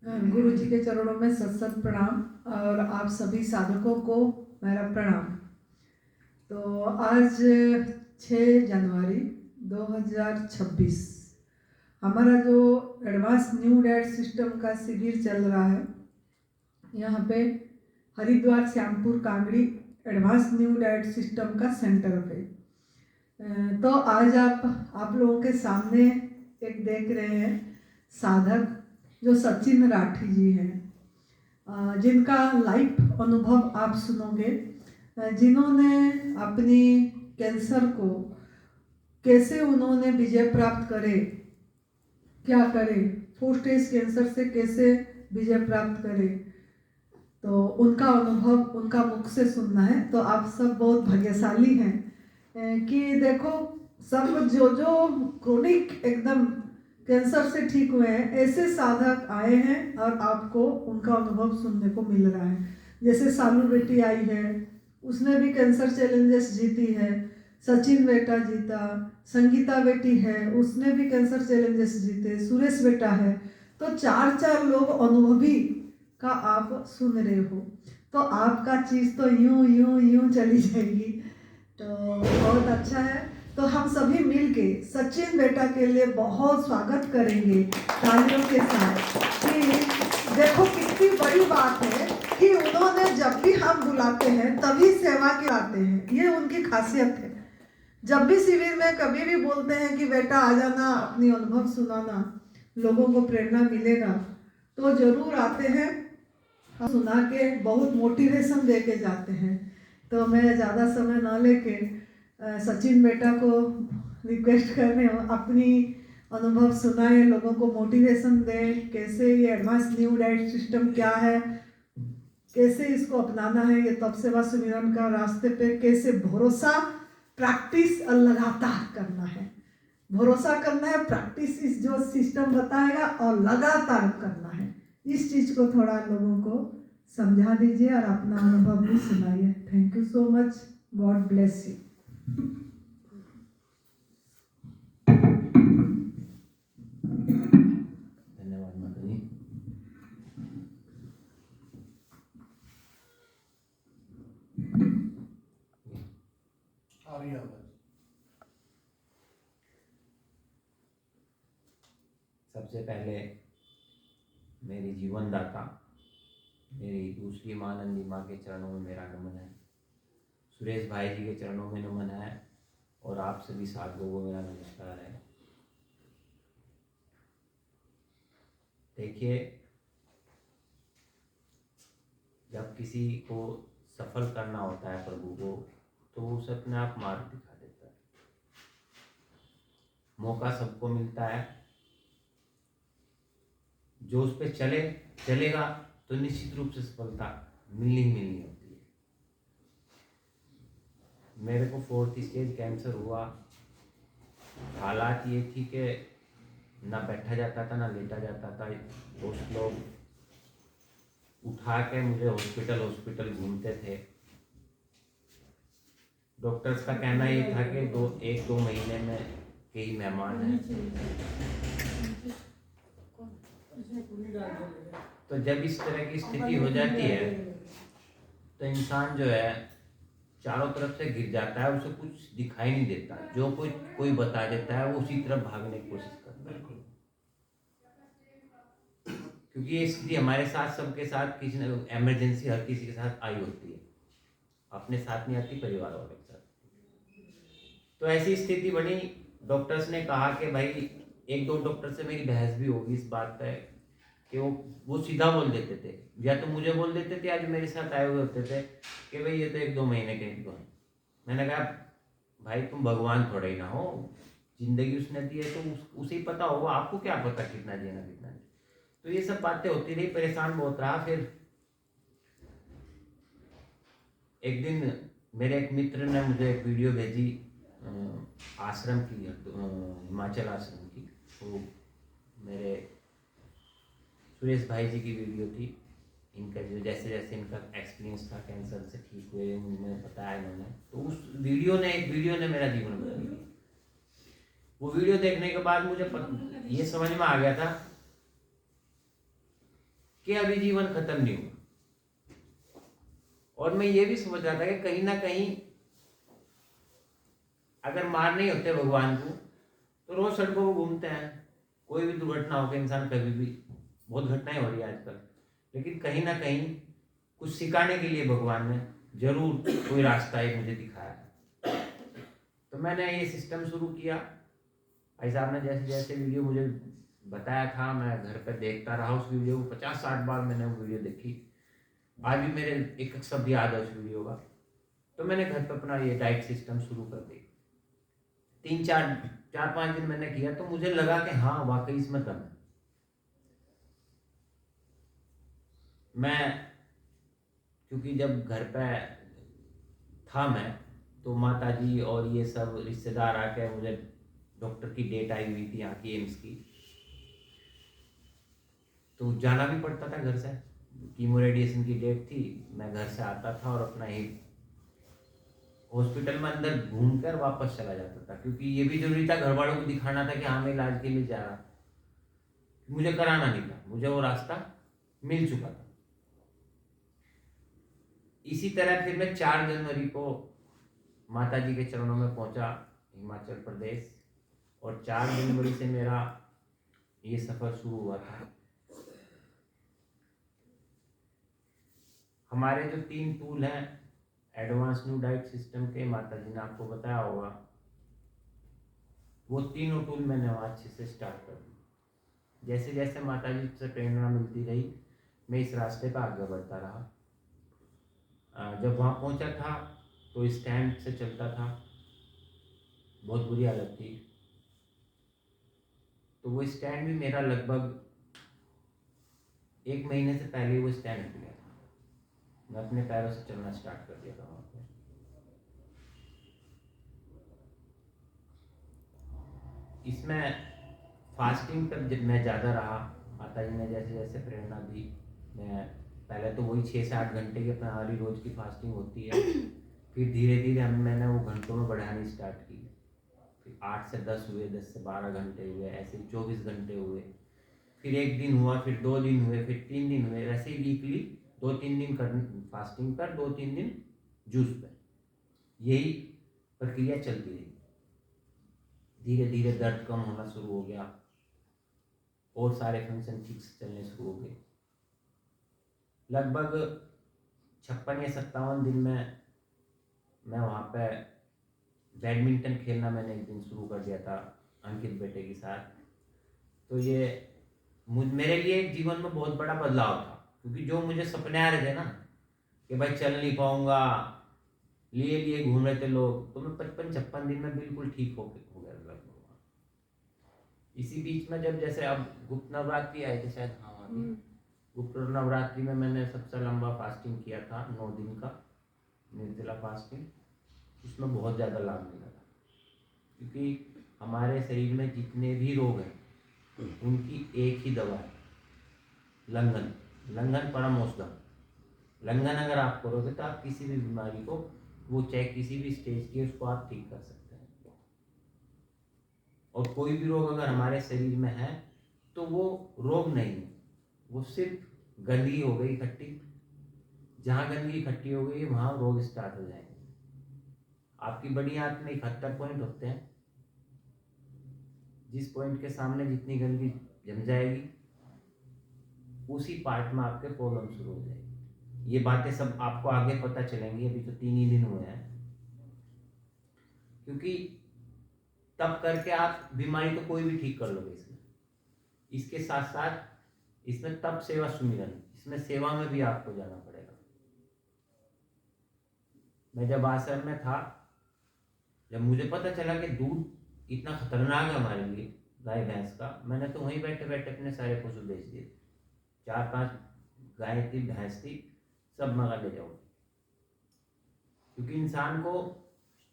गुरु जी के चरणों में सत प्रणाम और आप सभी साधकों को मेरा प्रणाम। तो आज 6 जनवरी 2026 हमारा जो एडवांस न्यू डाइट सिस्टम का शिविर चल रहा है यहाँ पे Haridwar Shyampur Kangri advance new diet system का सेंटर पे। तो आज आप लोगों के सामने एक देख रहे हैं साधक जो सचिन राठी जी हैं, जिनका लाइफ अनुभव आप सुनोगे, जिन्होंने अपनी कैंसर को कैसे उन्होंने विजय प्राप्त करे, क्या करे, 4 स्टेज कैंसर से कैसे विजय प्राप्त करे, तो उनका अनुभव उनका मुख से सुनना है। तो आप सब बहुत भाग्यशाली हैं कि देखो, सब जो क्रोनिक एकदम कैंसर से ठीक हुए हैं ऐसे साधक आए हैं और आपको उनका अनुभव सुनने को मिल रहा है। जैसे सालू बेटी आई है, उसने भी कैंसर चैलेंजेस जीती है। सचिन बेटा जीता, संगीता बेटी है, उसने भी कैंसर चैलेंजेस जीते, सुरेश बेटा है। तो 4 लोग अनुभवी का आप सुन रहे हो, तो आपका चीज़ तो यूं यूं यूं चली जाएगी। तो बहुत अच्छा है। तो हम सभी मिलके सचिन बेटा के लिए बहुत स्वागत करेंगे तालियों के साथ कि देखो कितनी बड़ी बात है कि उन्होंने जब भी हम बुलाते हैं तभी सेवा के आते हैं, ये उनकी खासियत है। जब भी शिविर में कभी भी बोलते हैं कि बेटा आ जाना, अपनी अनुभव सुनाना, लोगों को प्रेरणा मिलेगा, तो जरूर आते हैं, सुना के बहुत मोटिवेशन दे के जाते हैं। तो मैं ज़्यादा समय ना लेके सचिन बेटा को रिक्वेस्ट कर रही हूँ, अपनी अनुभव सुनाए, लोगों को मोटिवेशन दें, कैसे ये एडवांस न्यू डाइट सिस्टम क्या है, कैसे इसको अपनाना है, ये तप सेवा सुमिरन का रास्ते पे कैसे भरोसा, प्रैक्टिस और लगातार करना है। भरोसा करना है, प्रैक्टिस इस जो सिस्टम बताएगा, और लगातार करना है। इस चीज़ को थोड़ा लोगों को समझा दीजिए और अपना अनुभव भी सुनाइए। Thank you so much, God bless you. धन्यवाद माता जी। सबसे पहले मेरी जीवनदाता, मेरी दूसरी माँ नंदी माँ के चरणों में मेरा नमन है। सुरेश भाई जी के चरणों में नमन है, और आप सभी साधकों को मेरा नमस्कार है। देखिए, जब किसी को सफल करना होता है प्रभु को, तो वो उसे अपने आप मार्ग दिखा देता है। मौका सबको मिलता है, जो उस पर चलेगा तो निश्चित रूप से सफलता मिलनी ही मिलनी होती है। मेरे को 4th स्टेज कैंसर हुआ। हालात ये थी कि ना बैठा जाता था ना लेटा जाता था। दोस्त लोग उठा के मुझे हॉस्पिटल घूमते थे। डॉक्टर्स का कहना ये था कि 1-2 महीने में के ही मेहमान हैं। तो जब इस तरह की स्थिति हो जाती है तो इंसान जो है चारों तरफ से गिर जाता है, उसे कुछ दिखाई नहीं देता। जो कोई बता देता है वो उसी तरफ भागने की कोशिश करता है। क्योंकि ये स्थिति हमारे साथ, सबके साथ, किसी न इमरजेंसी हर किसी के साथ आई होती है। अपने साथ नहीं आती, परिवार वालों के साथ। तो ऐसी स्थिति बनी। डॉक्टर्स ने कहा कि भाई, 1-2 डॉक्टर से मेरी बहस भी होगी इस बात पर कि वो सीधा बोल देते थे, या तो मुझे बोल देते थे, आज मेरे साथ आए हुए होते थे कि भाई ये तो 1-2 महीने के हैं। मैंने कहा भाई, तुम भगवान थोड़े ही ना हो, जिंदगी उसने दी है तो उसे ही पता होगा, आपको क्या पता कितना जीना कितना नहीं। तो ये सब बातें होती रही, परेशान बहुत रहा। फिर एक दिन मेरे एक मित्र ने मुझे एक वीडियो भेजी आश्रम की, हिमाचल आश्रम की। वो मेरे सुरेश भाई जी की वीडियो थी। इनका जो जैसे जैसे इनका एक्सपीरियंस था कैंसर से ठीक हुए, उन्होंने बताया इन्होंने। तो उस वीडियो ने मेरा जीवन बदल दिया। वो वीडियो देखने के बाद मुझे ये समझ में आ गया था कि अभी जीवन खत्म नहीं हुआ। और मैं ये भी समझ रहा था कि कहीं ना कहीं अगर मार नहीं होते भगवान को तो रोज सड़कों पर घूमते हैं, कोई भी दुर्घटना हो गई, इंसान कभी भी, बहुत घटनाएं हो रही है आजकल, लेकिन कहीं ना कहीं कुछ सिखाने के लिए भगवान ने जरूर कोई रास्ता एक मुझे दिखाया। तो मैंने ये सिस्टम शुरू किया। भाई साहब ने जैसे जैसे वीडियो मुझे बताया था, मैं घर पर देखता रहा उस वीडियो को। 50-60 बार मैंने वो वीडियो देखी। आज भी मेरे एक एक शब्द याद है उस वीडियो का। तो मैंने घर पर अपना ये डाइट सिस्टम शुरू कर दी। 4-5 दिन मैंने किया तो मुझे लगा कि हाँ वाकई इसमें दम है। मैं क्योंकि जब घर पे था मैं, तो माता जी और ये सब रिश्तेदार आके, मुझे डॉक्टर की डेट आई हुई थी यहाँ की एम्स की, तो जाना भी पड़ता था घर से। कीमो रेडिएशन की डेट थी, मैं घर से आता था और अपना ही हॉस्पिटल में अंदर घूमकर वापस चला जाता था, क्योंकि ये भी जरूरी था घर वालों को दिखाना था कि हाँ मैं इलाज के लिए जा रहा। मुझे कराना नहीं था, मुझे वो रास्ता मिल चुका था। इसी तरह फिर मैं 4 जनवरी को माता जी के चरणों में पहुंचा, हिमाचल प्रदेश, और 4 जनवरी से मेरा ये सफर शुरू हुआ था। हमारे जो 3 टूल हैं एडवांस न्यू डाइट सिस्टम के, माता जी ने आपको बताया होगा, वो तीनों टूल मैंने वहाँ अच्छे से स्टार्ट कर दी। जैसे जैसे माता जी से प्रेरणा मिलती रही, मैं इस रास्ते पर आगे बढ़ता रहा। जब वहाँ पहुँचा था तो स्टैंड से चलता था, बहुत बुरी हालत थी। तो वो स्टैंड भी मेरा लगभग 1 महीने से पहले वो स्टैंड हट गया था। मैं अपने पैरों से चलना स्टार्ट कर दिया था वहाँ पे। इसमें फास्टिंग पर जब मैं ज़्यादा रहा, माता जी ने जैसे जैसे प्रेरणा दी, मैं पहले तो वही 6 से 8 घंटे की अपना हमारी रोज़ की फास्टिंग होती है। फिर धीरे धीरे मैंने वो घंटों में बढ़ानी स्टार्ट की। फिर 8 से 10 हुए, 10 से 12 घंटे हुए, ऐसे 24 घंटे हुए। फिर 1 दिन हुआ, फिर 2 दिन हुए, फिर 3 दिन हुए, वैसे ही वीकली 2-3 दिन कर फास्टिंग पर, 2-3 दिन जूस पर। यही प्रक्रिया चलती रही। धीरे धीरे दर्द कम होना शुरू हो गया और सारे फंक्शन ठीक से चलने शुरू हो गए। लगभग 56 या 57 दिन में मैं वहाँ पे बैडमिंटन खेलना मैंने एक दिन शुरू कर दिया था अंकित बेटे के साथ। तो ये मेरे लिए एक जीवन में बहुत बड़ा बदलाव था, क्योंकि जो मुझे सपने आ रहे थे ना कि भाई चल नहीं पाऊंगा, लिए लिए घूम रहे थे लोग, तो मैं 55-56 दिन में बिल्कुल ठीक हो गया लगभग। इसी बीच में जब जैसे अब गुप्त नवरात्रि आए थे शायद, हाँ गुप्त नवरात्रि में मैंने सबसे लंबा फास्टिंग किया था, 9 दिन का निर्जला फास्टिंग। उसमें बहुत ज़्यादा लाभ मिला था, क्योंकि हमारे शरीर में जितने भी रोग हैं उनकी एक ही दवा है, लंघन। लंघन परम औषधम। लंघन अगर आप करोगे तो आप किसी भी बीमारी को, वो चाहे किसी भी स्टेज की, उसको आप ठीक कर सकते हैं। और कोई भी रोग अगर हमारे शरीर में है तो वो रोग नहीं है, वो सिर्फ गंदगी हो गई इकट्ठी। जहाँ गंदगी इकट्ठी हो गई वहाँ रोग स्टार्ट हो जाएंगे। आपकी बड़ी आंत में 71 पॉइंट होते हैं, जिस पॉइंट के सामने जितनी गंदगी जम जाएगी उसी पार्ट में आपके प्रॉब्लम शुरू हो जाएगी। ये बातें सब आपको आगे पता चलेंगी, अभी तो 3 ही दिन हुए हैं। क्योंकि तब करके आप बीमारी तो कोई भी ठीक कर लोगे इसमें। इसके साथ साथ इसमें तप सेवा सुमिरन, इसमें सेवा में भी आपको जाना पड़ेगा। मैं जब आश्रम में था, जब मुझे पता चला कि दूध इतना खतरनाक है हमारे लिए गाय भैंस का, मैंने तो वहीं बैठे बैठे अपने सारे पशु बेच दिए। 4-5 गाय थी, भैंस थी, सब मगा ले जाओ। क्योंकि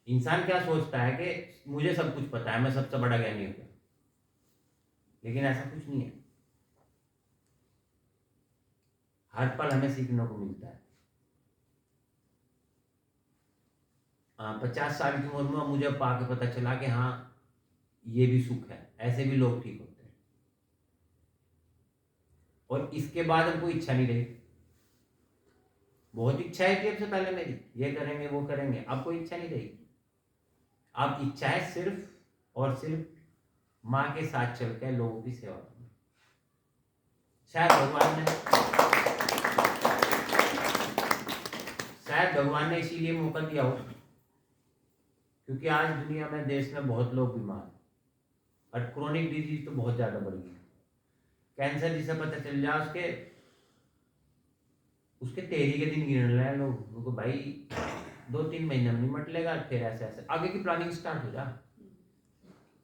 इंसान क्या सोचता है कि मुझे सब कुछ पता है, मैं सबसे बड़ा ज्ञानी हो गया, लेकिन ऐसा कुछ नहीं है। हर पल हमें सीखने को मिलता है। 50 साल की उम्र में मुझे आके पता चला कि हाँ ये भी सुख है, ऐसे भी लोग ठीक होते हैं। और इसके बाद हमको इच्छा नहीं रही। बहुत इच्छा है कि अब से पहले मेरी ये करेंगे वो करेंगे, अब कोई इच्छा नहीं रही। अब इच्छा है सिर्फ और सिर्फ माँ के साथ चल के लोगों की सेवा करना। शायद भगवान ने इसीलिए मौका दिया हो, क्योंकि आज दुनिया में, देश में बहुत लोग बीमार हैं और क्रोनिक डिजीज तो बहुत ज्यादा बढ़ गई है। कैंसर जिसे पता चल जाए उसके तेरी के दिन गिन रहे हैं लोग, उनको भाई 2-3 महीने में निमट लेगा, फिर ऐसे ऐसे आगे की प्लानिंग स्टार्ट हो जा,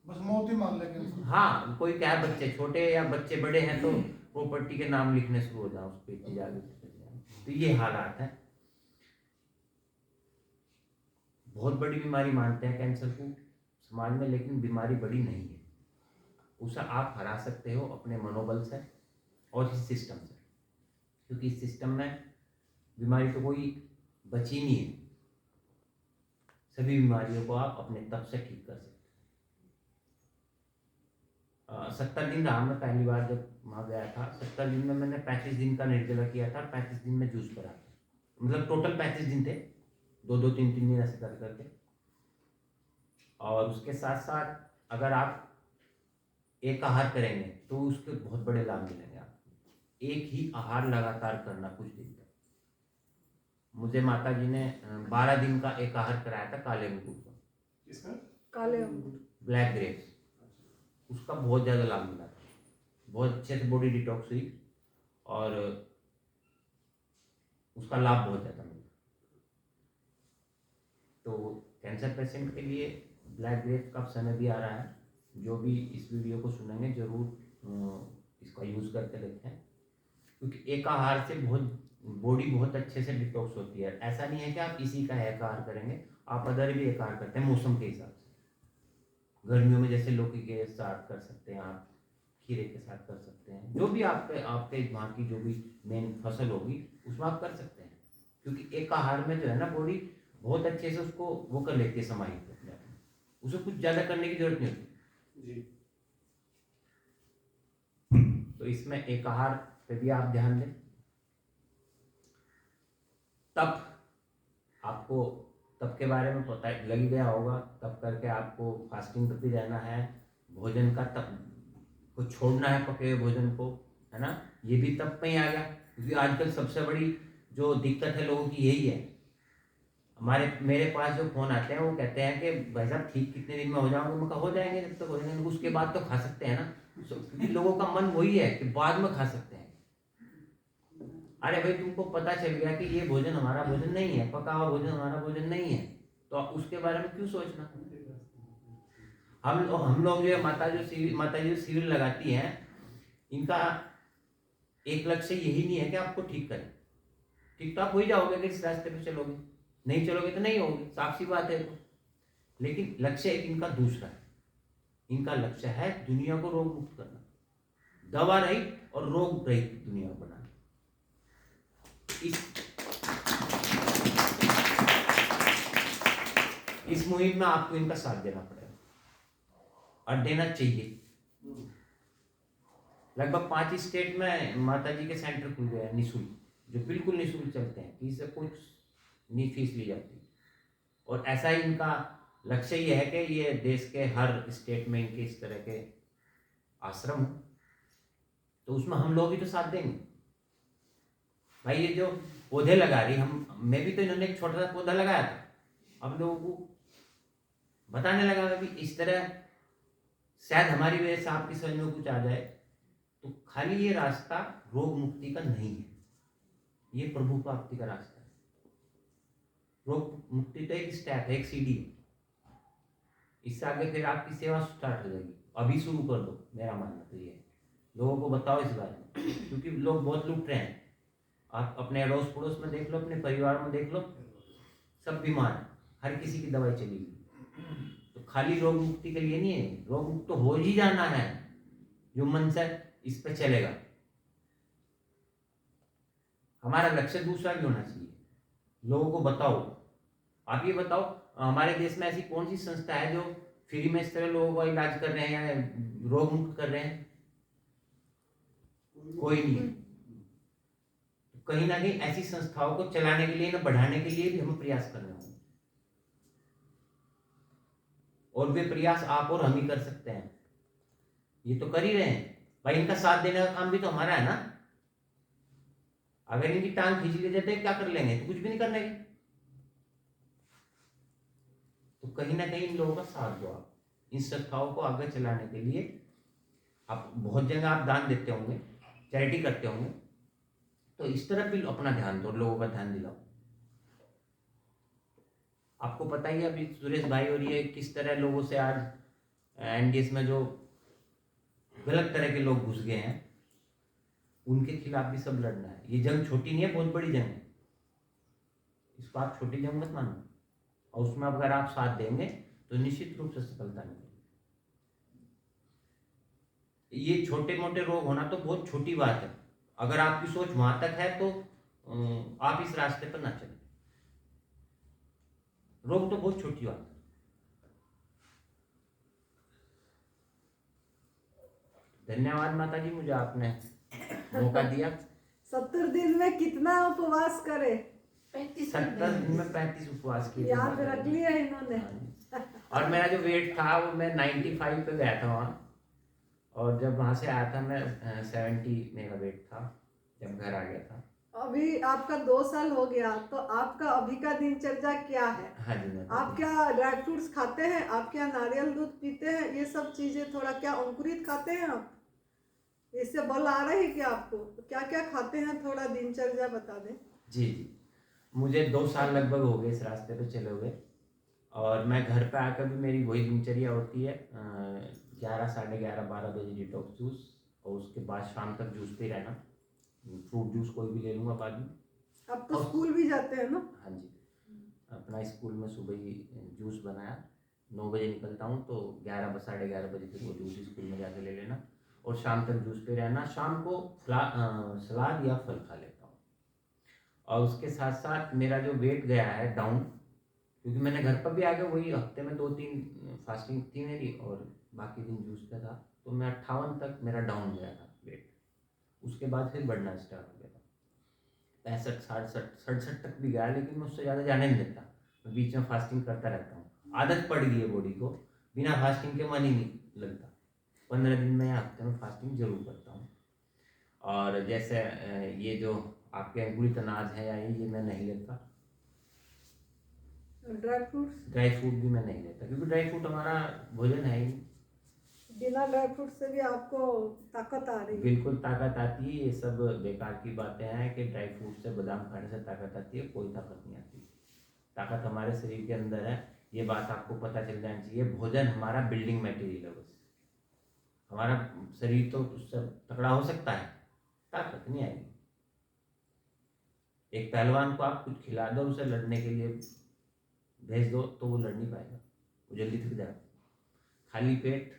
बस मौत ही मान लेंगे। हाँ, कोई क्या है, बच्चे छोटे या बच्चे बड़े हैं तो प्रॉपर्टी के नाम लिखने शुरू हो जाओ उस पे इतनी जागे। तो ये हालात है। बहुत बड़ी बीमारी मानते हैं कैंसर को समाज में, लेकिन बीमारी बड़ी नहीं है। उसे आप हरा सकते हो अपने मनोबल से और इस सिस्टम से, क्योंकि इस सिस्टम में बीमारी तो कोई बची नहीं है। सभी बीमारियों को आप अपने तप से ठीक कर सकते हो। 70 दिन रहा मैं पहली बार जब वहाँ गया था। 70 दिन में मैंने 35 दिन का निर्जला किया था, 35 दिन में जूस भरा था। मतलब टोटल 35 दिन थे, 2-2, 3-3 दिन ऐसे कर करके। और उसके साथ साथ अगर आप एक आहार करेंगे तो उसके बहुत बड़े लाभ मिलेंगे आपको। एक ही आहार लगातार करना कुछ दिन तक। मुझे माता जी ने 12 दिन का एक आहार कराया था काले अंगूर का। इसमें काले अंगूर, ब्लैक ग्रेप्स, उसका बहुत ज़्यादा लाभ मिला था। बहुत अच्छे से बॉडी डिटॉक्स हुई और उसका लाभ बहुत ज़्यादा मिला। तो कैंसर पेशेंट के लिए ब्लैक ग्रेप्स का समय भी आ रहा है। जो भी इस वीडियो को सुनेंगे जरूर इसका यूज़ करके देखें, क्योंकि एक आहार से बॉडी बहुत अच्छे से डिटॉक्स होती है। ऐसा नहीं है कि आप इसी का एक आहार करेंगे, आप अदर भी एक आहार करते हैं मौसम के हिसाब से। गर्मियों में जैसे लौकी के साथ कर सकते हैं, आप खीरे के साथ कर सकते हैं, जो भी आपके वहाँ की जो भी मेन फसल होगी उसमें आप कर सकते हैं, क्योंकि एक आहार में जो है ना बॉडी बहुत अच्छे से उसको वो कर लेती है, समाहित अपने आप में। उसे कुछ ज़्यादा करने की जरूरत नहीं होती जी। तो इसमें एक आहार पे भी आप ध्यान दें। तप, आपको तप के बारे में पता लग ही गया होगा। तप करके आपको फास्टिंग पे भी रहना है, भोजन का तप को छोड़ना है, पके हुए भोजन को, है ना। ये भी तप में ही आ गया, क्योंकि आजकल सबसे बड़ी जो दिक्कत है लोगों की यही है। मेरे पास जो फोन आते हैं वो कहते हैं कि भाई साहब ठीक कितने दिन में हो जाओगे? मैं कहा हो जाएंगे, जब तक हो जाएंगे उसके बाद तो खा सकते हैं ना। क्योंकि लोगों का मन वही है कि बाद में खा सकते हैं। अरे भाई तुमको पता चल गया कि ये भोजन हमारा भोजन नहीं है, पका हुआ भोजन हमारा भोजन नहीं है, तो उसके बारे में क्यों सोचना। हम लोग जो है माता जी शिविर लगाती हैं, इनका एक लक्ष्य यही नहीं है कि आपको ठीक करें। ठीक तो आप हो ही जाओगे अगर इस रास्ते पे चलोगे, नहीं चलोगे तो नहीं होगे, साफ सी बात है। तो लेकिन लक्ष्य एक इनका दूसरा है। इनका लक्ष्य है दुनिया को रोग मुक्त करना, दवा रहित और रोग रहित दुनिया को बनाना। इस मुहिम में आपको इनका साथ देना पड़ेगा और देना चाहिए। लगभग 5 स्टेट में माता जी के सेंटर खुल गए हैं निःशुल्क, जो बिल्कुल निःशुल्क चलते हैं, किसी से कुछ नहीं फीस ली जाती। और ऐसा ही इनका लक्ष्य ये है कि ये देश के हर स्टेट में इनके इस तरह के आश्रम हो, तो उसमें हम लोग भी तो साथ देंगे। भाई ये जो पौधे लगा रही, मैं भी तो इन्होंने एक छोटा सा पौधा लगाया था, अब लोगों को बताने लगा मैं भी इस तरह, शायद हमारी वजह से आपकी समझ में कुछ आ जाए। तो खाली ये रास्ता रोग मुक्ति का नहीं है, ये प्रभु प्राप्ति का रास्ता है। रोग मुक्ति तो एक स्टेप है, एक सीढ़ी है। इससे आगे फिर आपकी सेवा स्टार्ट हो जाएगी। अभी शुरू कर दो, मेरा मानना तो ये है। लोगों को बताओ इस बारे में, क्योंकि लोग बहुत लूट रहे हैं। आप अपने अड़ोस पड़ोस में देख लो, अपने परिवार में देख लो, सब बीमार है, हर किसी की दवाई चली गई। तो खाली रोग मुक्ति के लिए नहीं है, रोग मुक्त तो हो ही जाना है जो मन से इस पे चलेगा। हमारा लक्ष्य दूसरा भी होना चाहिए। लोगों को बताओ, आप ये बताओ हमारे देश में ऐसी कौन सी संस्था है जो फ्री में इस तरह लोगों का इलाज कर रहे हैं या रोग मुक्त कर रहे हैं? कोई नहीं है। तो कहीं ना कहीं ऐसी संस्थाओं को चलाने के लिए ना बढ़ाने के लिए भी हमें प्रयास करना होगा, और वे प्रयास आप और हम ही कर सकते हैं। ये तो कर ही रहे हैं भाई, इनका साथ देने का काम भी तो हमारा है ना। अगर इनकी टांग खींच ली जाते क्या कर लेंगे, तो कुछ भी नहीं करने के। तो कहीं ना कहीं इन लोगों का साथ दो आप, इन संस्थाओं को आगे चलाने के लिए। आप बहुत जगह आप दान देते होंगे, चैरिटी करते होंगे, तो इस तरफ भी अपना ध्यान दो, लोगों का ध्यान दिलाओ। आपको पता ही है अभी सुरेश भाई और ये किस तरह लोगों से आज एनडीएस में जो गलत तरह के लोग घुस गए हैं, उनके खिलाफ भी सब लड़ना है। ये जंग छोटी नहीं है, बहुत बड़ी जंग है। इसको आप छोटी जंग मत मानो, और उसमें अगर आप साथ देंगे तो निश्चित रूप से सफलता मिलेगी। ये छोटे मोटे रोग होना तो बहुत छोटी बात है। अगर आपकी सोच वहां तक है तो आप इस रास्ते पर ना चलें। रोग तो बहुत छोटी बात है। धन्यवाद माता जी, मुझे आपने मौका दिया। 70 दिन में कितना उपवास करे? 70 दिन में 35 उपवास किए थे याद माता रख जी। लिया इन्होंने। हाँ जी। और मेरा जो वेट था वो मैं 95 पे गया था वहाँ, और जब वहाँ से आया था मैं 70 मेरा वेट था जब घर आ गया था। अभी आपका 2 साल हो गया, तो आपका अभी का दिनचर्या क्या है? हाँ जी माता आप जी। क्या ड्राई फ्रूट्स खाते हैं? आप क्या नारियल दूध पीते हैं? ये सब चीजें थोड़ा क्या अंकुरित खाते हैं आप? इससे बल आ रही है क्या आपको? क्या क्या खाते हैं, थोड़ा दिनचर्या बता दें। जी जी, मुझे 2 साल लगभग हो गए इस रास्ते पे चले हुए, और मैं घर पे आकर भी मेरी वही दिनचर्या होती है। 11, साढ़े 11, 12 बजे डिटॉक्स जूस, और उसके बाद शाम तक जूस पे रहना। फ्रूट जूस कोई भी ले लूँगा बाद में। अब तो स्कूल भी जाते हैं ना? हाँ जी, अपना स्कूल में सुबह ही जूस बनाया, 9 बजे निकलता हूँ, तो 11, साढ़े 11 बजे तक वो जूस स्कूल में जाके ले लेना, और शाम तक जूस पे रहना। शाम को सलाद या फल खा लेता हूँ। और उसके साथ साथ मेरा जो वेट गया है डाउन, क्योंकि मैंने घर पर भी आके वही हफ्ते में 2-3 फास्टिंग थी मेरी, और बाकी दिन जूस पे था, तो मैं 58 तक मेरा डाउन गया था वेट। उसके बाद फिर बढ़ना स्टार्ट हो गया था, 65, 67, 67 तक भी गया, लेकिन मैं उससे ज़्यादा जाने नहीं देता। मैं बीच में फास्टिंग करता रहता हूँ, आदत पड़ गई है बॉडी को, बिना फास्टिंग के मन ही नहीं लगता। 15 दिन में या हफ्ते में फास्टिंग जरूर करता हूँ। और जैसे ये जो आपके अंकुरित अनाज है या ये मैं नहीं लेता। Dry fruits? ड्राई फ्रूट भी मैं नहीं लेता, क्योंकि ड्राई फ्रूट हमारा भोजन है ही। बिना ड्राई फ्रूट से भी आपको ताकत आ रही है? बिल्कुल ताकत आती है। ये सब बेकार की बातें हैं कि ड्राई फ्रूट से बादाम खाने से ताकत आती है, कोई ताकत नहीं आती। ताकत हमारे शरीर के अंदर है, ये बात आपको पता चल जानी चाहिए। भोजन हमारा बिल्डिंग मटेरियल है बस। हमारा शरीर तो उससे तगड़ा हो सकता है, ताकत नहीं आएगी। एक पहलवान को आप कुछ खिला दो, उसे लड़ने के लिए भेज दो, तो वो लड़ नहीं पाएगा, वो जल्दी थक जाएगा। खाली पेट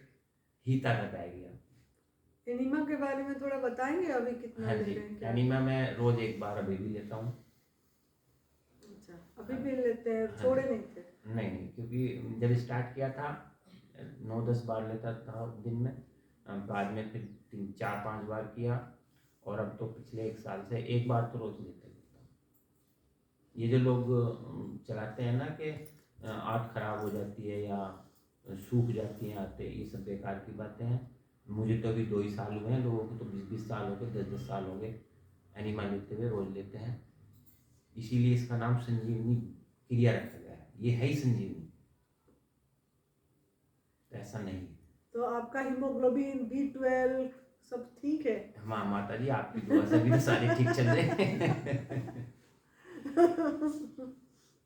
ही ताकत आएगी। आप एनीमा के बारे में थोड़ा बताएंगे, अभी कितना हाँ ले जी, रहे हैं क्या? एनीमा मैं रोज 1 बार अभी भी लेता हूँ। अच्छा, अभी भी लेते हैं? हाँ। छोड़े नहीं थे? नहीं, क्योंकि जब स्टार्ट किया था 9-10 बार लेता था दिन में, बाद में फिर 3-4-5 बार किया, और अब तो पिछले 1 साल से 1 बार तो रोज लेते रहता हूँ। ये जो लोग चलाते हैं ना कि आँत खराब हो जाती है या सूख जाती हैं आते, ये सब बेकार की बातें हैं। मुझे तो अभी 2 ही साल हुए हैं, लोगों को तो 20-20 साल हो गए, 10-10 साल हो गए एनिमा लेते हुए, रोज लेते हैं। इसीलिए इसका नाम संजीवनी क्रिया रखा गया है। ये है ही संजीवनी, ऐसा नहीं। तो आपका हीमोग्लोबिन, B12 सब ठीक है? हाँ माता जी, आपकी दुआ से भी तो सारे ठीक चल रहे हैं।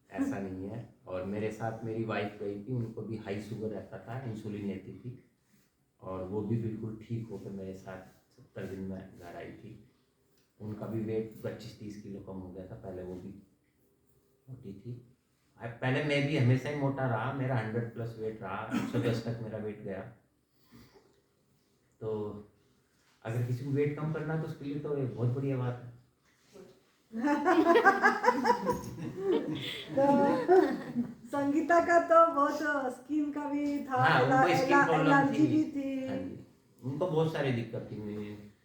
ऐसा नहीं है। और मेरे साथ मेरी वाइफ गई थी, उनको भी हाई शुगर रहता था, इंसुलिन लेती थी, और वो भी बिल्कुल ठीक होकर मेरे साथ 70 दिन में घर आई थी। उनका भी वेट 25-30 किलो कम हो गया था। पहले वो भी मोटी थी, पहले मैं भी हमेशा ही मोटा रहा, मेरा 100+ वेट रहा, 110 तक मेरा वेट गया। तो अगर किसी को वेट कम करना है तो उसके लिए तो एक बहुत बढ़िया बात है। तो संगीता का तो बहुत स्किन का भी था, हाँ, उनको स्किन प्रॉब्लम एलर्जी थी। भी थी। हाँ जी, उनको बहुत सारी दिक्कत थी।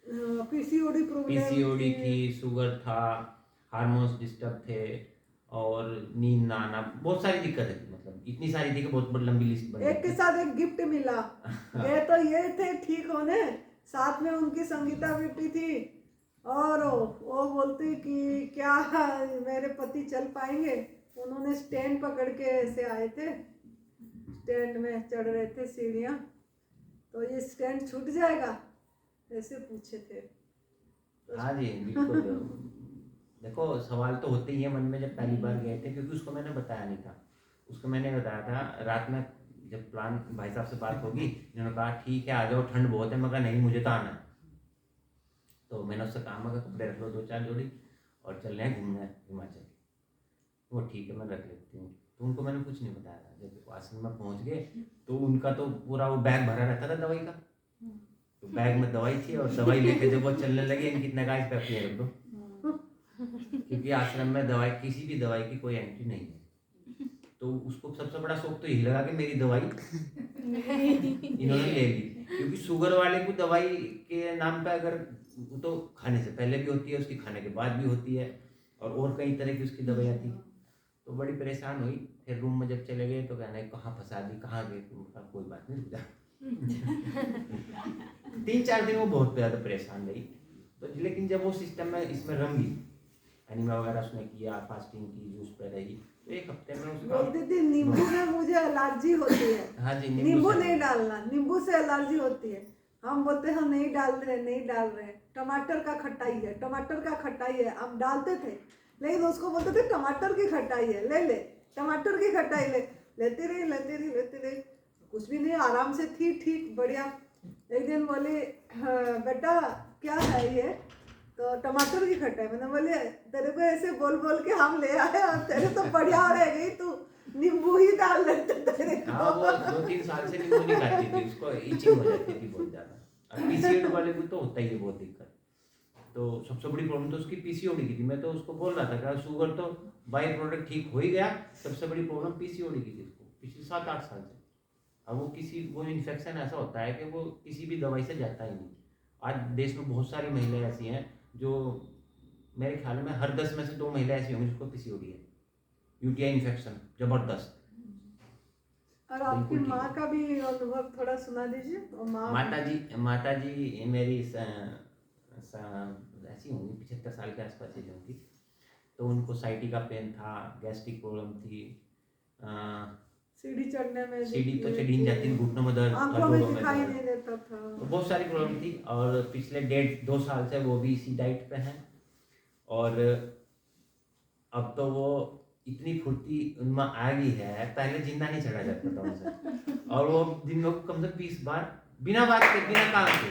पीसीओडी प्रॉब्लम पीसीओडी थी, शुगर था, हार्मोन्स डिस्टर्ब थे और नींद ना आना, बहुत सारी दिक्कतें थी। मतलब इतनी सारी थी कि बहुत बड़ी लंबी लिस्ट बन एक के गई। साथ एक गिफ्ट मिला। ये तो ये थे ठीक होने, साथ में उनकी संगीता बेटी थी और वो बोलती कि क्या मेरे पति चल पाएंगे। उन्होंने स्टैंड पकड़ के ऐसे आए थे, स्टैंड में चढ़ रहे थे सीढ़ियाँ, तो ये स्टैंड छूट जाएगा ऐसे पूछे थे। हाँ जी बिल्कुल। देखो सवाल तो होते ही है मन में जब पहली बार गए थे, क्योंकि उसको मैंने बताया नहीं था। उसको मैंने बताया था रात में जब प्लान भाई साहब से बात होगी, इन्होंने कहा ठीक है आ जाओ, ठंड बहुत है। मैं कहा नहीं मुझे तो आना है। तो मैंने उससे कहा मैं कपड़े रख लो 2-4 जोड़ी और चल रहे हैं घूमने हिमाचल। वो ठीक है मैं रख लेती हूँ। तो उनको मैंने कुछ नहीं बताया था। जब आश्रम में पहुँच गए तो उनका तो पूरा वो बैग भरा रहता था दवाई का। तो बैग में दवाई थी और दवाई लेके जब वो चलने लगे, इनकी नगाह पे अपनी रख दो, क्योंकि आश्रम में दवाई किसी भी दवाई की कोई एंट्री नहीं है। तो उसको सबसे बड़ा शौक तो यही लगा कि मेरी दवाई इन्होंने ले ली, क्योंकि शुगर वाले को दवाई के नाम पे अगर वो तो खाने से पहले भी होती है, उसकी खाने के बाद भी होती है, और कई तरह की उसकी दवाइयाँ थी। तो बड़ी परेशान हुई। फिर रूम में जब चले गए तो कहना कहाँ फंसा दी, कहाँ गए तुम? कोई बात नहीं रुक जा। 3-4 दिन वो बहुत ज़्यादा परेशान रही। तो लेकिन जब वो सिस्टम में इसमें रंगी, एनिमा वगैरह उसने किया, फास्टिंग की, जूस पे रही, तो 1 हफ्ते में उसका बोलती थी नींबू में मुझे एलर्जी होती है। हाँ जी नींबू से नहीं डालना, नींबू से एलर्जी होती है। हम बोलते हम नहीं डाल रहे, नहीं डाल रहे। टमाटर का खटाई है, टमाटर का खटाई है, हम डालते थे, लेकिन उसको बोलते थे टमाटर की खटाई है, ले ले टमाटर की खटाई ले। लेती रही, कुछ भी नहीं, आराम से थी ठीक बढ़िया। एक दिन बोली हाँ, बेटा क्या है ये? तो टमाटर की खटाई। मैंने बोले तेरे को ऐसे बोल बोल के हम ले आए और तेरे तो बढ़िया रह गई, तू नींबू ही डाल लेते तेरे को। हाँ वो 2-3 साल से नींबू नहीं खाती थी, उसको इचिंग हो जाती थी बहुत ज़्यादा। और पीसीओडी वाले को तो होता ही है बहुत दिक्कत। तो सबसे बड़ी प्रॉब्लम तो उसकी पीसीओडी की थी। मैं तो उसको बोल रहा था कि शुगर तो बाई प्रोडक्ट ठीक हो ही गया, सबसे बड़ी प्रॉब्लम पीसीओडी की थी उसको पिछले 7-8 साल से। अब वो इन्फेक्शन ऐसा होता है कि वो किसी भी दवाई से जाता ही नहीं। आज देश में बहुत सारी महिलाएं ऐसी हैं जो, मेरे ख्याल में हर 10 में से 2 महिला ऐसी होंगी जिसको पीसीओडी है, यूटीआई इन्फेक्शन जबरदस्त। और आपकी माँ का भी अनुभव थोड़ा सुना दीजिए। और माता जी मेरी ऐसी होंगी 75 साल के आसपास ही होंगी। तो उनको साइटी का पेन था, गैस्ट्रिक प्रॉब्लम थी, सीढ़ी चढ़ने में सीढ़ी तो चढ़ी नहीं जाती, घुटनों में दर्द, आंखों में दिखाई नहीं देता था। तो बहुत सारी प्रॉब्लम थी। और पिछले 1.5-2 साल से वो भी इसी डाइट पे हैं। और अब तो वो इतनी फुर्ती उनमें आ गई है, पहले जिंदा नहीं चढ़ा जाता था उनसे। और वो दिन में कम से कम 20 बार बिना बात के, बिना काम के,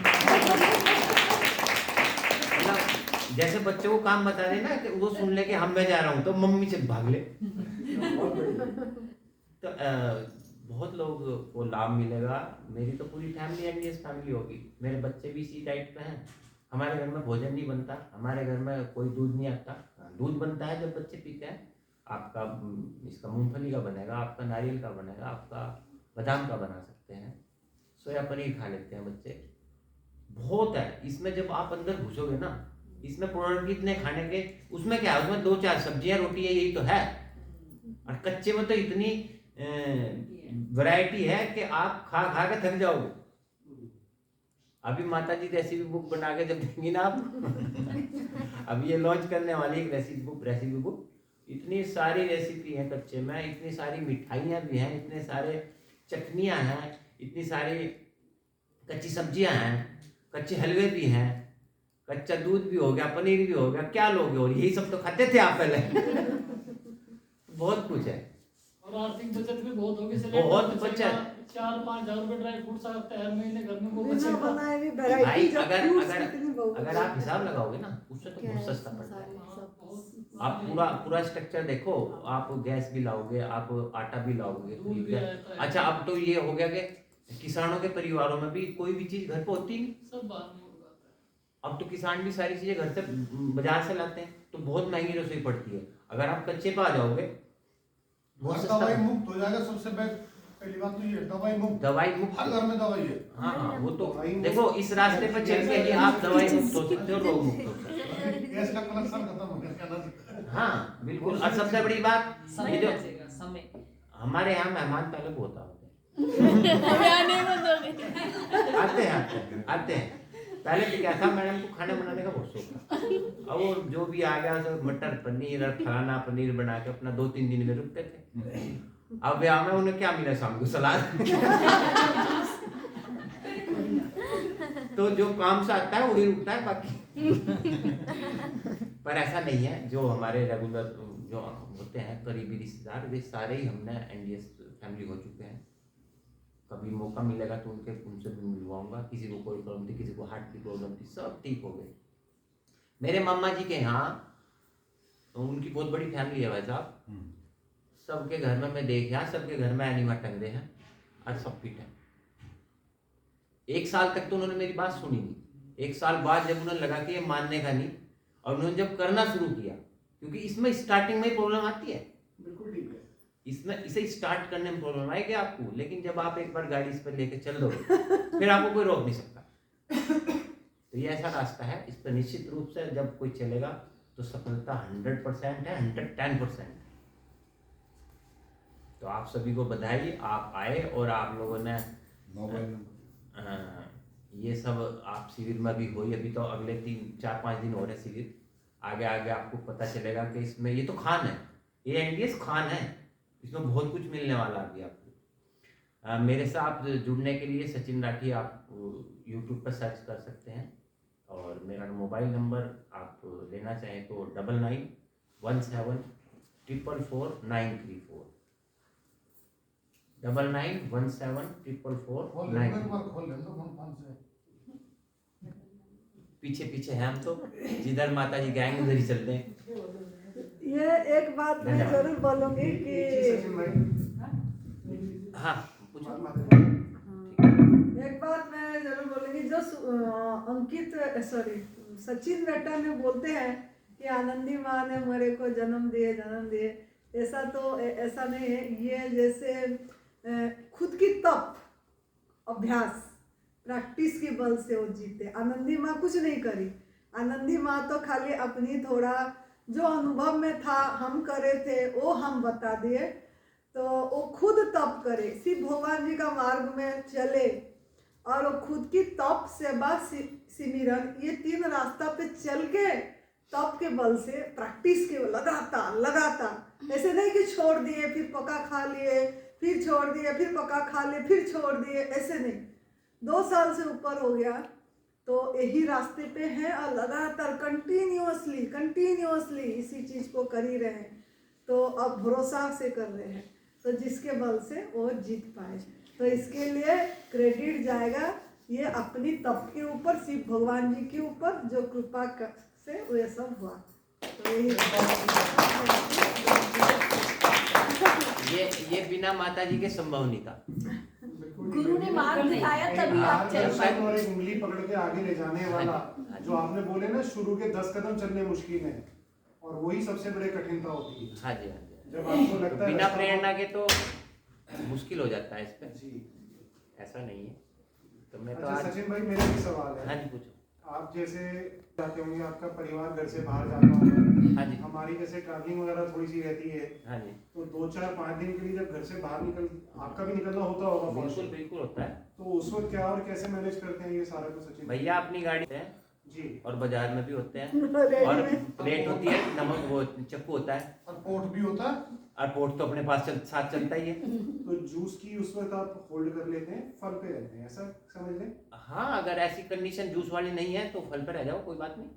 मतलब जैसे बच्चों को काम बता दे ना कि वो सुन ले कि हम मैं जा रहा हूँ तो मम्मी से भाग ले। तो बहुत लोग को लाभ मिलेगा। मेरी तो पूरी फैमिली एनडीएस फैमिली होगी, मेरे बच्चे भी इसी डाइट पे हैं। हमारे घर में भोजन नहीं बनता, हमारे घर में कोई दूध नहीं आता। दूध बनता है जब बच्चे पीते हैं। आपका इसका मूंगफली का बनेगा, आपका नारियल का बनेगा, आपका बादाम का बना सकते हैं, सोया पनीर खा लेते हैं बच्चे। बहुत है इसमें। जब आप अंदर घुसोगे ना, इसमें प्रोडक्ट इतने खाने के, उसमें क्या है, उसमें 2-4 सब्जियां रोटी है, यही तो है। और कच्चे में तो इतनी वैरायटी है कि आप खा खा के थक जाओगे। अभी माता जी रेसिपी बुक बना के जब देंगी ना आप अभी ये लॉन्च करने वाली एक रेसिपी बुक। इतनी सारी रेसिपी है कच्चे में, इतनी सारी मिठाइयाँ भी हैं, इतने सारे चटनियाँ हैं, इतनी सारी कच्ची सब्जियाँ हैं, कच्चे हलवे भी हैं, कच्चा दूध भी हो गया, पनीर भी हो गया, क्या लोगे? और यही सब तो खाते थे आप पहले। बहुत कुछ है और आर्थिक बचत भी बहुत होगी। बहुत बचत। 4-5 हजार रुपए ड्राई फ्रूट्स आते हैं हर महीने घर में, वो बिना बचेगा। बनाए हुए भाई। वैरायटी जब अगर fruits अगर कितनी बहुत अगर आप हिसाब लगाओगे ना, उससे तो बहुत सस्ता पड़ता है। आप पूरा स्ट्रक्चर देखो, आप गैस भी लाओगे, आप आटा भी लाओगे दूध खरीद भी कर। आता है। अच्छा अब तो ये हो गया कि किसानों के परिवारों में भी कोई भी चीज घर पे होती नहीं। सब बाहर में हो जाता है। अब तो किसान भी सारी चीजें घर से बाजार से लाते हैं, तो बहुत महंगी रसोई पड़ती है। अगर आप कच्चे पे आ जाओगे बहुत घर सस्ता दवाई है। मुक्त हो जाएगा सबसे बेस्ट। पहली बात तो ये दवाई मुक्त, दवाई मुक्त। हर घर में दवाई है। हाँ हाँ, वो तो दवाई मुक्त। देखो इस रास्ते पर चल के ही आप दवाई मुक्त हो सकते हो, रोग मुक्त हो सकते गैस का कनेक्शन खत्म हो गया कहना चाहिए। हो। हाँ बिल्कुल। और सबसे बड़ी बात ये समय जो बचेगा, समय। हमारे यहाँ मेहमान पहले बहुत होते हमें आने मत दोगे। हैं, आते हैं। पहले तो क्या था, मैडम को खाना बनाने का बहुत शौक था। अब वो जो भी आ गया सब मटर पनीर और फलाना पनीर बना के अपना 2-3 दिन में रुकते थे। अब ब्याह में उन्हें क्या मिला शाम को, सलाद। तो जो काम से आता है वही रुकता है, बाकी पर ऐसा नहीं है। जो हमारे रेगुलर जो होते हैं करीबी रिश्तेदार, वे सारे ही हमने एनडीएस फैमिली हो चुके हैं। कभी मौका मिलेगा तो उनसे भी मिलवाऊंगा। किसी को कोई प्रॉब्लम थी, किसी को हार्ट की प्रॉब्लम थी, सब ठीक हो गए। मेरे मामा जी के यहाँ, उनकी बहुत बड़ी फैमिली है भाई साहब। सबके घर में मैं देखा, सबके घर में एनिमा टंग रहे हैं और सब फिट है। 1 साल तक तो उन्होंने मेरी बात सुनी नहीं। 1 साल बाद जब उन्हें लगा कि ये मानने का नहीं, और उन्होंने जब करना शुरू किया, क्योंकि इसमें स्टार्टिंग में ही प्रॉब्लम आती है। बिल्कुल ठीक है। इसमें इसे स्टार्ट करने में प्रॉब्लम आएगी आपको, लेकिन जब आप एक बार गाड़ी इस पर लेके चल दोगे फिर आपको कोई रोक नहीं सकता। तो ये ऐसा रास्ता है, इस पर निश्चित रूप से जब कोई चलेगा तो सफलता 100% है, 110%। तो आप सभी को बधाई, आप आए और आप लोगों ने ये सब आप शिविर में भी हुई। अभी तो अगले 3-4-5 दिन हो रहे शिविर। आगे आगे आपको पता चलेगा कि इसमें ये तो खान है, ये एनडीएस खान है, इसमें बहुत कुछ मिलने वाला अभी आपको। मेरे साथ जुड़ने के लिए सचिन राठी आप यूट्यूब पर सर्च कर सकते हैं, और मेरा मोबाइल नंबर आप लेना चाहें तो 9917444934 9917444934। खोल लें तो फोन से। पीछे पीछे हैं हम तो, जिधर माता जी गएंगे उधर ही चलते हैं। ये एक बात मैं जरूर बोलूंगी कि सचिन भाई, हाँ पूछो। एक बात मैं जरूर बोलूंगी, जो सचिन बेटा ने बोलते हैं कि आनंदी माँ ने मेरे को जन्म दिए, ऐसा नहीं है। ये जैसे खुद की तप, अभ्यास, प्रैक्टिस के बल से वो जीते। आनंदी माँ कुछ नहीं करी। आनंदी माँ तो खाली अपनी थोड़ा जो अनुभव में था हम करे थे वो हम बता दिए। तो वो खुद तप करे, शिव भगवान जी का मार्ग में चले, और वो खुद की तप, सेवा, सिमरन, ये 3 रास्ता पे चल के तप के बल से, प्रैक्टिस के लगातार ऐसे नहीं कि छोड़ दिए फिर पका खा लिए, फिर छोड़ दिए, फिर पका खा लिए, फिर छोड़ दिए, ऐसे नहीं। 2 साल से ऊपर हो गया तो यही रास्ते पे हैं, और लगातार कंटिन्यूअसली इसी चीज़ को कर ही रहे हैं। तो अब भरोसा से कर रहे हैं, तो जिसके बल से वो जीत पाए। तो इसके लिए क्रेडिट जाएगा ये अपनी तप के ऊपर, शिव भगवान जी के ऊपर, जो कृपा से वो सब हुआ। तो ये बिना माता जी के संभव नहीं था। गुरु ने मार्ग दिखाया तभी आप चल पाए। और एक उंगली पकड़ के आगे ले जाने वाला, जो आपने बोले ना, शुरू के 10 कदम चलने मुश्किल है, और वही सबसे बड़े कठिनता होती है। हाँ जी, हाँ जी। जब आपको लगता है बिना प्रेरणा के तो मुश्किल हो जाता है इस पे। जी। ऐसा नहीं है। तो मैं तो अच्छा आज, सचिन भाई, मेरा भी सवाल है। हाँ जी पूछो। आप जैसे जाते होंगे, आपका परिवार घर से बाहर जाता होगा, हाँ जी, हमारी जैसे ट्रैवलिंग वगैरह थोड़ी सी रहती है, हाँ जी, तो 2-4-5 दिन के लिए जब घर से बाहर आपका भी निकलना होता होगा, बिल्कुल बिल्कुल होता है। तो उस वक्त क्या और कैसे मैनेज करते हैं ये सारा कुछ सचिन भाई? भैया अपनी गाड़ी है जी। और बाजार में भी होते हैं, और प्लेट होती है, नमक, वो चक्कू होता है, और पोर्ट भी होता है, और पोर्ट तो अपने पास साथ चलता ही है। तो जूस की उस वक्त आप होल्ड कर लेते हैं, फल पे रहते हैं, ऐसा समझ लें? हाँ, अगर ऐसी कंडीशन जूस वाली नहीं है तो फल पे रह जाओ, कोई बात नहीं।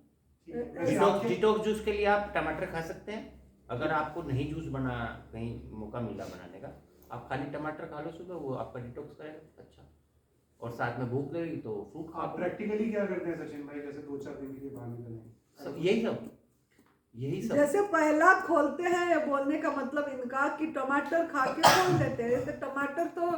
वैसे आपके- डिटॉक्स जूस के लिए आप टमाटर खा सकते हैं। अगर आपको नहीं जूस बना, कहीं मौका मिला बनाने का, आप खाली टमाटर खा लो सुबह, वो आपका डिटॉक्स करेगा अच्छा। और साथ में भूख लगेगी तो फ्रूट खा आप लो। प्रैक्टिकली क्या करते हैं सचिन भाई, जैसे 2-4 दिन के लिए बाहर निकलने? यही सब जैसे पहला खोलते हैं, ये बोलने का मतलब इनका कि टमाटर खा के खोल देते हैं। जैसे टमाटर तो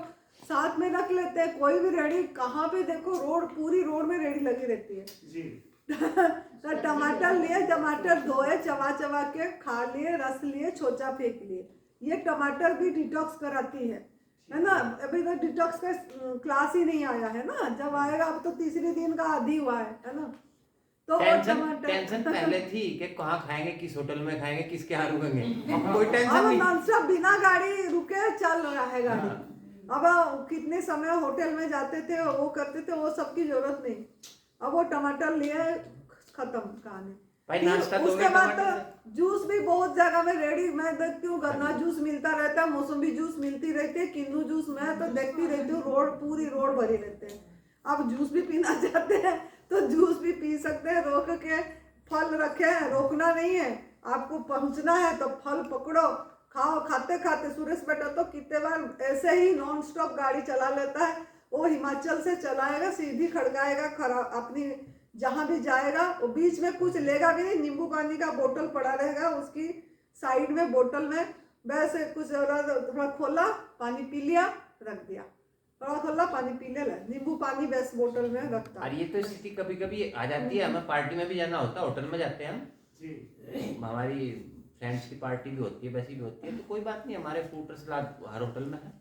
साथ में रख लेते हैं, कोई भी रेडी, कहाँ पे देखो पूरी रोड में रेडी लगी रहती है। जी। तो टमाटर लिए, टमाटर धोए, चबा के खा लिए, रस लिए, छोचा फेंक लिए। ये टमाटर भी डिटॉक्स कराती है। है ना। अभी तक डिटॉक्स का क्लास ही नहीं आया है ना, जब आएगा अब तो तीसरे दिन का आदि हुआ है ना। तो वो टेंशन पहले थी कि कहाँ खाएंगे, किस होटल में खाएंगे, किसके यहाँ रुकेंगे, अब कोई टेंशन अब नहीं। नॉनस्टॉप बिना गाड़ी रुके चल रहा है गाड़ी। अब कितने समय होटल में जाते थे, वो करते थे, वो सब की जरूरत नहीं। अब वो टमाटर लिए खत्म कहानी। भाई फिर नाश्ता तो उसके बाद टमाटर तो जूस भी बहुत जगह में रेडी, मैं देखती हूँ गन्ना जूस मिलता रहता है, मौसमी जूस मिलती रहती है, किन्नू जूस मैं तो देखती रहती हूँ, पूरी रोड भरी रहते हैं। अब जूस भी पीना चाहते हैं तो जूस भी पी सकते हैं, रोक के फल रखे हैं, रोकना नहीं है। आपको पहुंचना है तो फल पकड़ो, खाओ। खाते खाते सुरेश बेटा तो कितने बार ऐसे ही नॉन स्टॉप गाड़ी चला लेता है। वो हिमाचल से चलाएगा, सीधी खड़काएगा, अपनी जहाँ भी जाएगा वो बीच में कुछ लेगा भी नहीं। नींबू पानी का बोतल पड़ा रहेगा उसकी साइड में, बोतल में वैसे कुछ थोड़ा खोला, पानी पी लिया, रख दिया, थोड़ा खोला, पानी पी ले, नींबू पानी बेस्ट बोतल में रखता। और ये तो स्थिति कभी कभी आ जाती है, हमें पार्टी में भी जाना होता है, होटल में जाते हैं हम जी। हमारी फ्रेंड्स की पार्टी भी होती है, वैसी भी होती है, तो कोई बात नहीं, हमारे फ्रूट और सलाद हर होटल में है।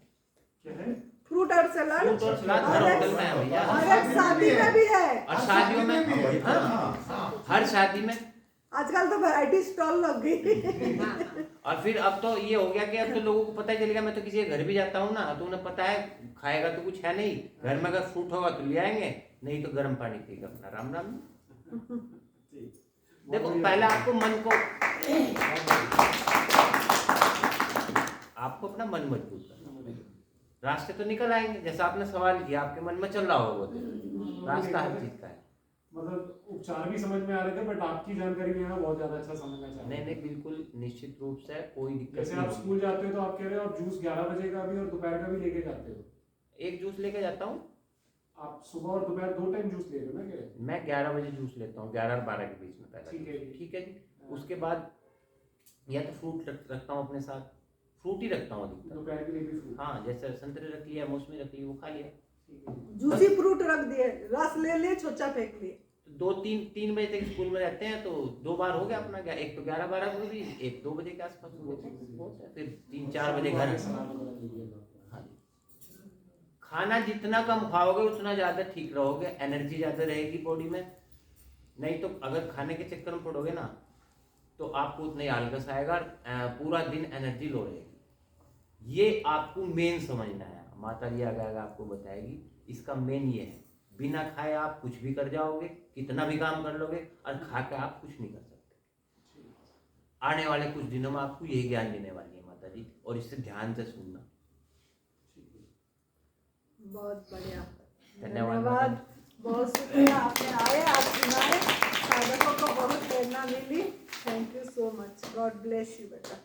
क्या है? फ्रूट और सलाद फ्रूट और सलाद हर होटल में है भैया, और एक शादी में भी है, और शादियों में, हाँ, हर शादी में। आजकल तो वैरायटी स्टॉल लग गई। और फिर अब तो ये हो गया कि अब तो लोगों को पता ही चल गया, मैं तो किसी के घर भी जाता हूँ ना तो उन्हें पता है खाएगा तो कुछ है नहीं, घर में अगर फ्रूट होगा तो ले आएंगे, नहीं तो गर्म पानी पिएगा अपना, राम राम। देखो पहले आपको मन को, आपको अपना मन मजबूत करना, रास्ते तो निकल आएंगे। जैसा आपने सवाल किया, आपके मन में चल रहा होगा तो रास्ता हर चीज का है। मतलब उपचार भी समझ में आ रहे थे, बट आपकी जानकारी में है बहुत ज्यादा अच्छा समझना चाहिए। नहीं नहीं, बिल्कुल निश्चित रूप से कोई दिक्कत जैसे नहीं आप होगी। स्कूल जाते हो तो आप कह रहे हो आप जूस 11 बजे का भी और दोपहर का भी लेके जाते हो। एक जूस लेके जाता हूँ, आप सुबह और दोपहर 2 टाइम जूस ले रहे हो ना? कह रहे मैं 11 बजे जूस लेता हूँ, 11 और 12 के बीच में पहले। ठीक है जी। ठीक है जी। उसके बाद या तो फ्रूट रखता हूँ अपने साथ, फ्रूट ही रखता हूँ अधिकतर। दोपहर के लिए भी फ्रूट। हाँ, जैसे संतरे रख लिया, मौसमी रख ली, वो खा लिया। ठीक है। जूसी फ्रूट रख दिए, रस ले लिए, छोचा फेंक लिए। तो 2-3 बजे तक स्कूल में रहते हैं तो 2 बार हो गया अपना, एक तो 11-12 को भी, एक 2 बजे के आसपास होता है, फिर 3-4 बजे घर। हाँ जी। खाना जितना कम खाओगे उतना ज़्यादा ठीक रहोगे, एनर्जी ज़्यादा रहेगी बॉडी में। नहीं तो अगर खाने के चक्कर में पड़ोगे ना तो आपको उतना ही आलस आएगा, पूरा दिन एनर्जी लो रहेगी। ये आपको मेन समझना है, माता जी आगे आपको बताएगी। इसका मेन ये है, बिना खाए आप कुछ भी कर जाओगे, कितना भी काम कर लोगे, और खा के आप कुछ नहीं कर सकते। आने वाले कुछ दिनों में आपको यही ज्ञान देने वाली है माता जी, और इससे ध्यान से सुनना। बहुत बढ़िया, धन्यवाद। बहुत शुक्रिया, आपने आए, आप सुनाए, साधकों को बहुत प्रेरणा मिली। Thank you so much, God bless you बेटा।